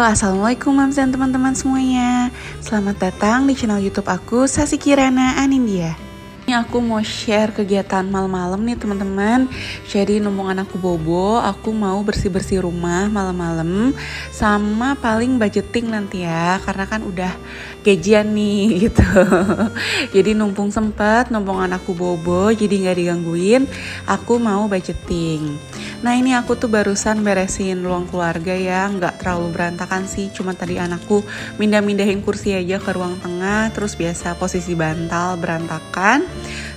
Assalamualaikum Mams dan teman-teman semuanya. Selamat datang di channel YouTube aku, Sasi Kirana Anindya. Ini aku mau share kegiatan malam-malam nih teman-teman. Jadi numpung anakku bobo, aku mau bersih-bersih rumah malam-malam. Sama paling budgeting nanti ya, karena kan udah gajian nih gitu. Jadi numpung anakku bobo, jadi nggak digangguin. Aku mau budgeting. Nah ini aku tuh barusan beresin ruang keluarga ya, nggak terlalu berantakan sih, cuma tadi anakku mindahin kursi aja ke ruang tengah, terus biasa posisi bantal berantakan,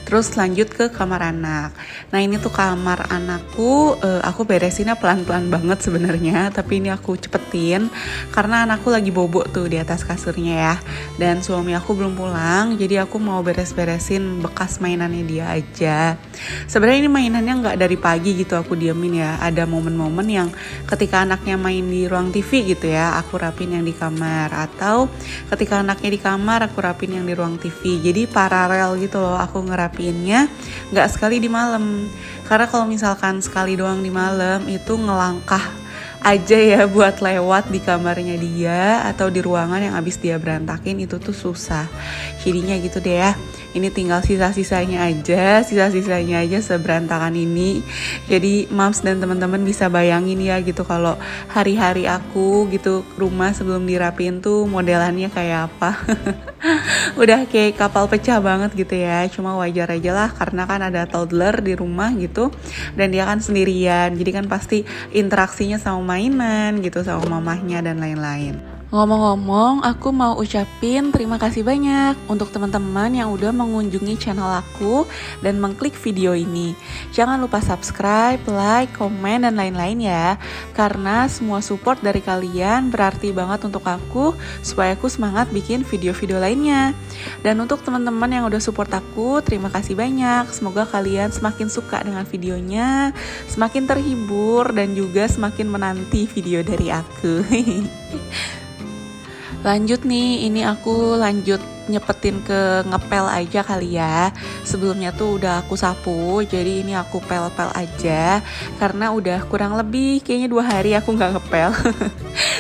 terus lanjut ke kamar anak. Nah ini tuh kamar anakku, aku beresinnya pelan-pelan banget sebenarnya, tapi ini aku cepetin karena anakku lagi bobo tuh di atas kasurnya ya, dan suami aku belum pulang, jadi aku mau beres-beresin bekas mainannya dia aja. Sebenarnya ini mainannya nggak dari pagi gitu aku diamin ya, ada momen-momen yang ketika anaknya main di ruang TV gitu ya, aku rapin yang di kamar, atau ketika anaknya di kamar aku rapin yang di ruang TV. Jadi paralel gitu loh aku ngerapinnya, nggak sekali di malam, karena kalau misalkan sekali doang di malam itu ngelangkah aja ya buat lewat di kamarnya dia atau di ruangan yang abis dia berantakin itu tuh susah. Jadinya gitu deh ya, ini tinggal sisa-sisanya aja seberantakan ini. Jadi Mams dan teman-teman bisa bayangin ya gitu kalau hari-hari aku gitu rumah sebelum dirapiin tuh modelannya kayak apa. Udah kayak kapal pecah banget gitu ya, cuma wajar aja lah karena kan ada toddler di rumah gitu dan dia kan sendirian, jadi kan pasti interaksinya sama mainan gitu, sama mamahnya dan lain-lain. Ngomong-ngomong, aku mau ucapin terima kasih banyak untuk teman-teman yang udah mengunjungi channel aku dan mengklik video ini. Jangan lupa subscribe, like, komen, dan lain-lain ya. Karena semua support dari kalian berarti banget untuk aku supaya aku semangat bikin video-video lainnya. Dan untuk teman-teman yang udah support aku, terima kasih banyak. Semoga kalian semakin suka dengan videonya, semakin terhibur, dan juga semakin menanti video dari aku. Lanjut nih, ini aku lanjut nyepetin ke ngepel aja kali ya. Sebelumnya tuh udah aku sapu, jadi ini aku pel-pel aja karena udah kurang lebih kayaknya 2 hari aku nggak ngepel.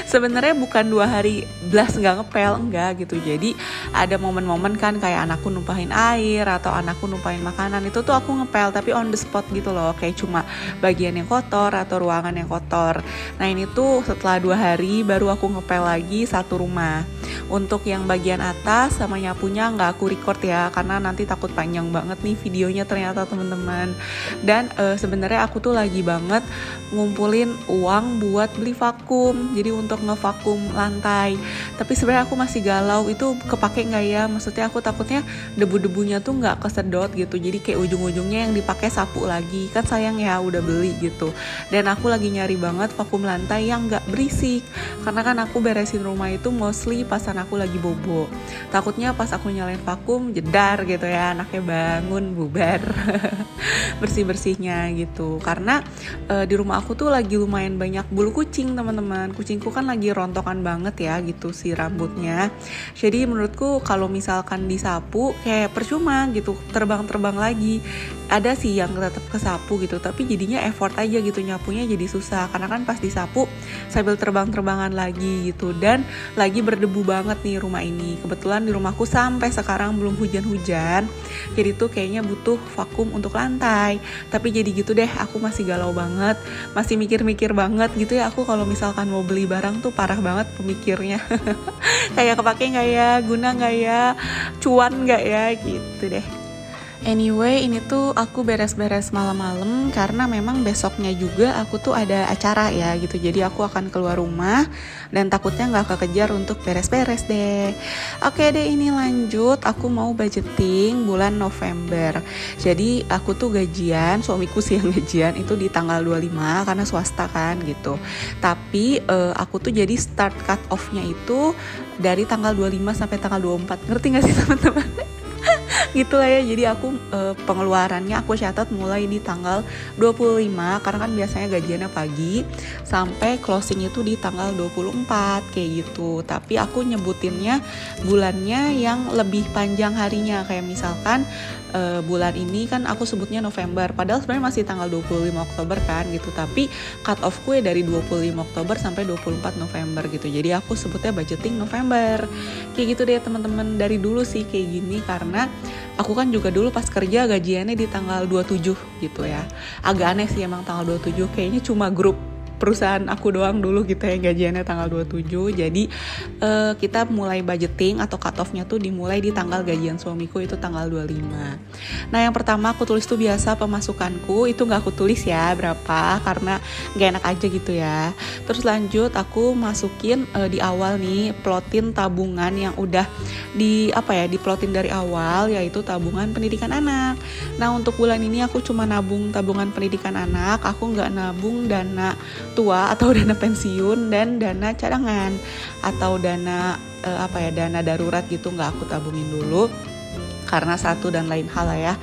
Sebenarnya bukan 2 hari blas nggak ngepel, enggak gitu. Jadi ada momen-momen kan kayak anakku numpahin air atau anakku numpahin makanan, itu tuh aku ngepel tapi on the spot gitu loh, kayak cuma bagian yang kotor atau ruangan yang kotor. Nah ini tuh setelah 2 hari baru aku ngepel lagi satu rumah. Untuk yang bagian atas sama nyapunya nggak aku record ya, karena nanti takut panjang banget nih videonya ternyata teman-teman. Dan sebenarnya aku tuh lagi banget ngumpulin uang buat beli vakum, jadi untuk ngevakum lantai. Tapi sebenarnya aku masih galau itu kepake nggak ya, maksudnya aku takutnya debu-debunya tuh nggak kesedot gitu, jadi kayak ujung-ujungnya yang dipakai sapu lagi, kan sayang ya udah beli gitu. Dan aku lagi nyari banget vakum lantai yang nggak berisik, karena kan aku beresin rumah itu mostly pas anakku lagi bobo. Takutnya pas aku nyalain vakum jedar gitu ya, anaknya bangun bubar bersih-bersihnya gitu. Karena di rumah aku tuh lagi lumayan banyak bulu kucing teman-teman. Kucingku kan lagi rontokan banget ya gitu si rambutnya. Jadi menurutku kalau misalkan disapu kayak percuma gitu, terbang-terbang lagi. Ada sih yang tetap kesapu gitu, tapi jadinya effort aja gitu, nyapunya jadi susah karena kan pas disapu sambil terbang-terbangan lagi gitu. Dan lagi berdebu banget nih rumah ini. Kebetulan di rumahku sampai sekarang belum hujan-hujan, jadi tuh kayaknya butuh vakum untuk lantai. Tapi jadi gitu deh, aku masih galau banget, masih mikir-mikir banget gitu ya. Aku kalau misalkan mau beli barang tuh parah banget pemikirnya. Kayak kepake nggak ya, guna nggak ya, cuan nggak ya gitu deh. Anyway, ini tuh aku beres-beres malam-malam karena memang besoknya juga aku tuh ada acara ya gitu. Jadi aku akan keluar rumah dan takutnya nggak kekejar untuk beres-beres deh. Oke deh, ini lanjut. Aku mau budgeting bulan November. Jadi aku tuh gajian, suamiku sih yang gajian itu di tanggal 25 karena swasta kan gitu. Tapi aku tuh jadi start cut off-nya itu dari tanggal 25 sampai tanggal 24. Ngerti nggak sih teman-teman? Gitu lah ya, jadi aku pengeluarannya aku catat mulai di tanggal 25 karena kan biasanya gajiannya pagi sampai closing itu di tanggal 24 kayak gitu. Tapi aku nyebutinnya bulannya yang lebih panjang harinya, kayak misalkan bulan ini kan aku sebutnya November, padahal sebenarnya masih tanggal 25 Oktober kan gitu, tapi cut off gue dari 25 Oktober sampai 24 November gitu. Jadi aku sebutnya budgeting November. Kayak gitu deh teman-teman, dari dulu sih kayak gini, karena aku kan juga dulu pas kerja gajiannya di tanggal 27 gitu ya. Agak aneh sih emang tanggal 27, kayaknya cuma grup perusahaan aku doang dulu gitu ya gajiannya tanggal 27. Jadi kita mulai budgeting atau cut off-nya tuh dimulai di tanggal gajian suamiku, itu tanggal 25. Nah yang pertama aku tulis tuh biasa pemasukanku, itu gak aku tulis ya berapa, karena gak enak aja gitu ya. Terus lanjut aku masukin di awal nih, plotin tabungan yang udah diplotin dari awal, yaitu tabungan pendidikan anak. Nah untuk bulan ini aku cuma nabung tabungan pendidikan anak, aku gak nabung dana tua atau dana pensiun dan dana cadangan atau dana dana darurat gitu, nggak aku tabungin dulu karena satu dan lain hal lah ya,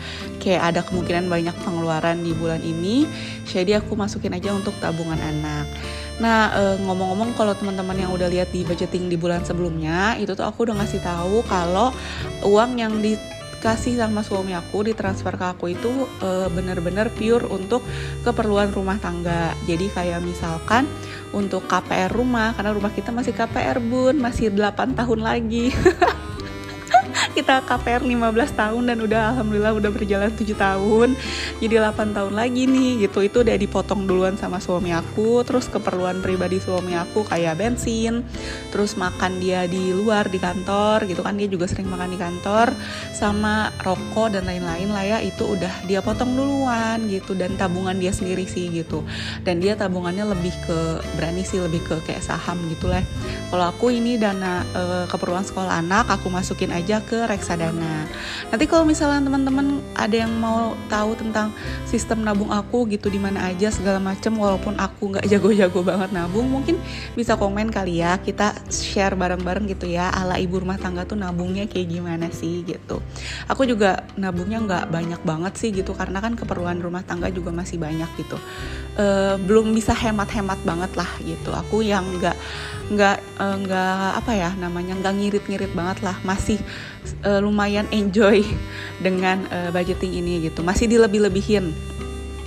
kayak ada kemungkinan banyak pengeluaran di bulan ini, jadi aku masukin aja untuk tabungan anak. Nah ngomong-ngomong, kalau teman-teman yang udah lihat di budgeting di bulan sebelumnya itu tuh aku udah ngasih tahu kalau uang yang dikasih sama suami aku, ditransfer ke aku itu benar-benar pure untuk keperluan rumah tangga. Jadi kayak misalkan untuk KPR rumah, karena rumah kita masih KPR bun, masih 8 tahun lagi. Kita KPR 15 tahun dan alhamdulillah udah berjalan 7 tahun. Jadi 8 tahun lagi nih gitu. Itu udah dipotong duluan sama suami aku. Terus keperluan pribadi suami aku kayak bensin, terus makan dia di luar di kantor gitu kan, dia juga sering makan di kantor, sama rokok dan lain-lain lah ya, itu udah dia potong duluan gitu. Dan tabungan dia sendiri sih gitu. Dan dia tabungannya lebih ke berani sih, lebih ke kayak saham gitu lah. Kalau aku ini dana keperluan sekolah anak aku masukin aja ke reksadana. Nanti kalau misalnya teman-teman ada yang mau tahu tentang sistem nabung aku gitu, di mana aja segala macem, walaupun aku nggak jago-jago banget nabung, mungkin bisa komen kali ya, kita share bareng-bareng gitu ya, ala ibu rumah tangga tuh nabungnya kayak gimana sih gitu. Aku juga nabungnya nggak banyak banget sih gitu, karena kan keperluan rumah tangga juga masih banyak gitu. Belum bisa hemat-hemat banget lah gitu. Aku yang nggak ngirit-ngirit banget lah, masih lumayan enjoy dengan budgeting ini gitu, masih dilebih-lebihin.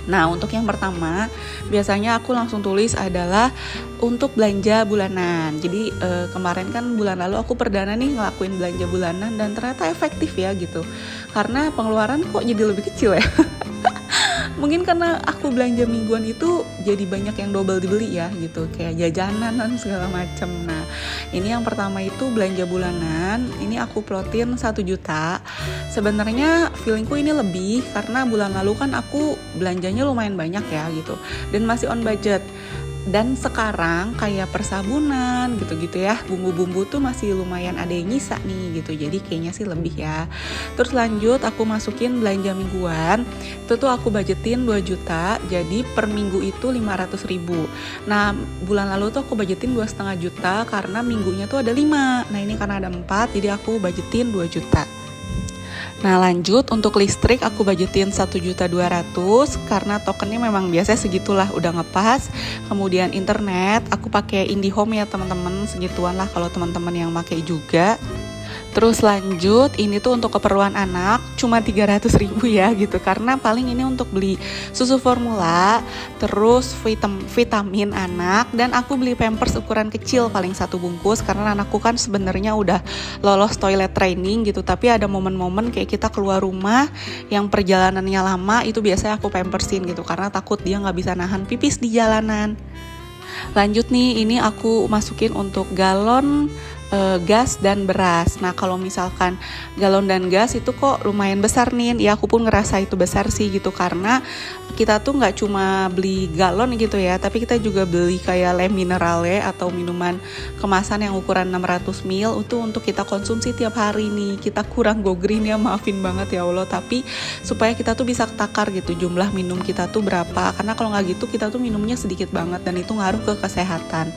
Nah untuk yang pertama biasanya aku langsung tulis adalah untuk belanja bulanan. Jadi kemarin kan bulan lalu aku perdana nih ngelakuin belanja bulanan dan ternyata efektif ya gitu, karena pengeluaran kok jadi lebih kecil ya. Mungkin karena aku belanja mingguan itu jadi banyak yang double dibeli ya gitu, kayak jajanan dan segala macam. Nah ini yang pertama itu belanja bulanan, ini aku plotin 1 juta. Sebenarnya feelingku ini lebih, karena bulan lalu kan aku belanjanya lumayan banyak ya gitu, dan masih on budget. Dan sekarang kayak persabunan gitu-gitu ya, bumbu-bumbu tuh masih lumayan ada yang nyisa nih gitu, jadi kayaknya sih lebih ya. Terus lanjut aku masukin belanja mingguan, itu tuh aku budgetin 2 juta, jadi per minggu itu 500 ribu. Nah bulan lalu tuh aku budgetin 2,5 juta karena minggunya tuh ada 5, nah ini karena ada 4 jadi aku budgetin 2 juta. Nah lanjut untuk listrik aku budgetin 1.200.000 karena tokennya memang biasanya segitulah udah ngepas. Kemudian internet aku pakai IndiHome ya teman-teman, segituan lah kalau teman-teman yang pakai juga. Terus lanjut ini tuh untuk keperluan anak cuma 300.000 ya gitu, karena paling ini untuk beli susu formula, terus vitamin anak, dan aku beli pampers ukuran kecil paling 1 bungkus karena anakku kan sebenarnya udah lolos toilet training gitu, tapi ada momen-momen kayak kita keluar rumah yang perjalanannya lama, itu biasanya aku pampersin gitu karena takut dia nggak bisa nahan pipis di jalanan. Lanjut nih, ini aku masukin untuk galon, gas dan beras. Nah kalau misalkan galon dan gas itu kok lumayan besar nih, ya aku pun ngerasa itu besar sih gitu, karena kita tuh nggak cuma beli galon gitu ya, tapi kita juga beli kayak Le Minerale atau minuman kemasan yang ukuran 600 ml itu untuk kita konsumsi tiap hari nih. Kita kurang go green ya, maafin banget ya Allah, tapi supaya kita tuh bisa ketakar gitu jumlah minum kita tuh berapa, karena kalau nggak gitu kita tuh minumnya sedikit banget dan itu ngaruh ke kesehatan.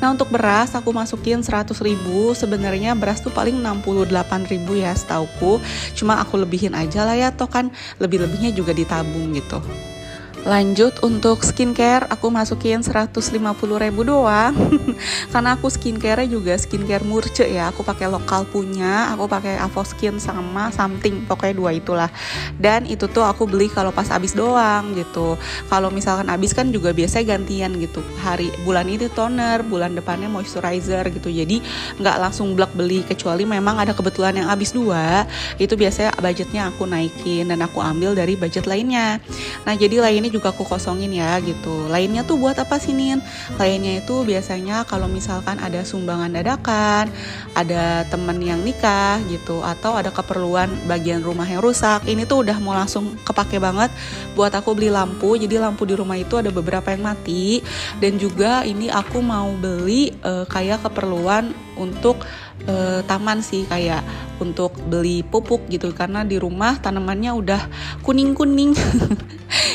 Nah untuk beras aku masukin 100.000. Sebenarnya beras tuh paling 68.000 ya setauku, cuma aku lebihin aja lah ya, toh kan lebih-lebihnya juga ditabung gitu. Lanjut untuk skincare, aku masukin 150.000 doang. Karena aku skincare juga skincare Murce ya. Aku pakai lokal punya, aku pakai Avoskin sama something, pokoknya dua itulah. Dan itu tuh aku beli kalau pas habis doang gitu. Kalau misalkan habis kan juga biasanya gantian gitu. Bulan ini toner, bulan depannya moisturizer gitu. Jadi nggak langsung blak beli, kecuali memang ada kebetulan yang habis dua. Itu biasanya budgetnya aku naikin dan aku ambil dari budget lainnya. Nah jadi lainnya juga aku kosongin ya gitu. Lainnya tuh buat apa sih Nin? Lainnya itu biasanya kalau misalkan ada sumbangan dadakan, ada temen yang nikah gitu, atau ada keperluan bagian rumah yang rusak, ini tuh udah mau langsung kepake banget buat aku beli lampu. Jadi lampu di rumah itu ada beberapa yang mati. Dan juga ini aku mau beli kayak keperluan untuk taman sih, kayak untuk beli pupuk gitu, karena di rumah tanamannya udah kuning-kuning.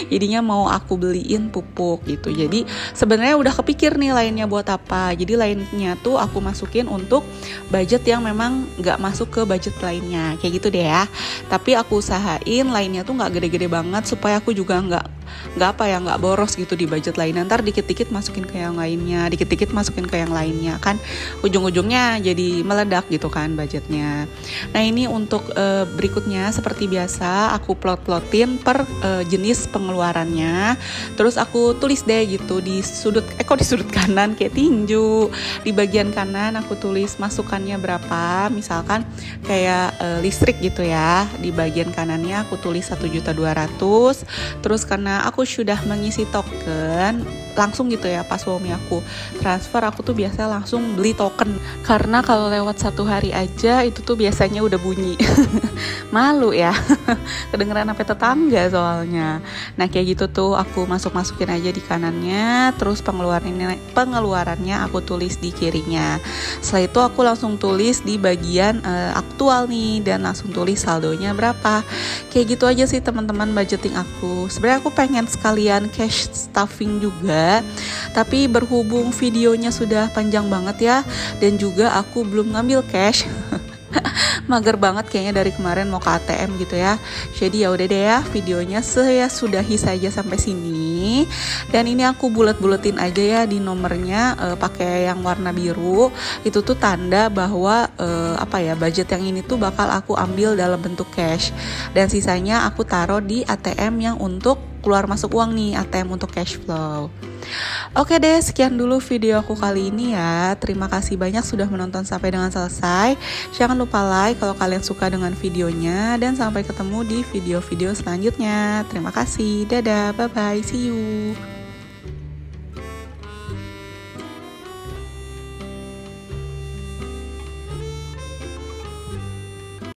Jadinya mau aku beliin pupuk gitu. Jadi sebenarnya udah kepikir nih lainnya buat apa. Jadi lainnya tuh aku masukin untuk budget yang memang gak masuk ke budget lainnya, kayak gitu deh ya. Tapi aku usahain lainnya tuh gak gede-gede banget, supaya aku juga nggak boros gitu di budget lain. Ntar dikit-dikit masukin ke yang lainnya, dikit-dikit masukin ke yang lainnya, kan ujung-ujungnya jadi meledak gitu kan budgetnya. Nah ini untuk berikutnya seperti biasa aku plot-plotin per jenis pengeluarannya. Terus aku tulis deh gitu di sudut kanan kayak tinju. Di bagian kanan aku tulis masukannya berapa, misalkan kayak listrik gitu ya. Di bagian kanannya aku tulis 1.200.000. Terus karena aku sudah mengisi token langsung gitu ya, pas suami aku transfer, aku tuh biasa langsung beli token, karena kalau lewat 1 hari aja itu tuh biasanya udah bunyi. Malu ya. Kedengeran sampai tetangga soalnya. Nah kayak gitu tuh aku masukin aja di kanannya. Terus pengeluarannya aku tulis di kirinya. Setelah itu aku langsung tulis di bagian aktual nih, dan langsung tulis saldonya berapa. Kayak gitu aja sih teman-teman budgeting aku. Sebenarnya aku pengen sekalian cash stuffing juga, tapi berhubung videonya sudah panjang banget ya, dan juga aku belum ngambil cash. Mager banget kayaknya dari kemarin mau ke ATM gitu ya. Jadi ya udah deh ya, videonya saya sudahi saja sampai sini. Dan ini aku bulet-buletin aja ya di nomornya, pakai yang warna biru. Itu tuh tanda bahwa budget yang ini tuh bakal aku ambil dalam bentuk cash. Dan sisanya aku taruh di ATM yang untuk keluar masuk uang nih, ATM untuk cash flow. Oke deh, sekian dulu video aku kali ini ya. Terima kasih banyak sudah menonton sampai dengan selesai. Jangan lupa like kalau kalian suka dengan videonya, dan sampai ketemu di video-video selanjutnya. Terima kasih, dadah, bye-bye, see you.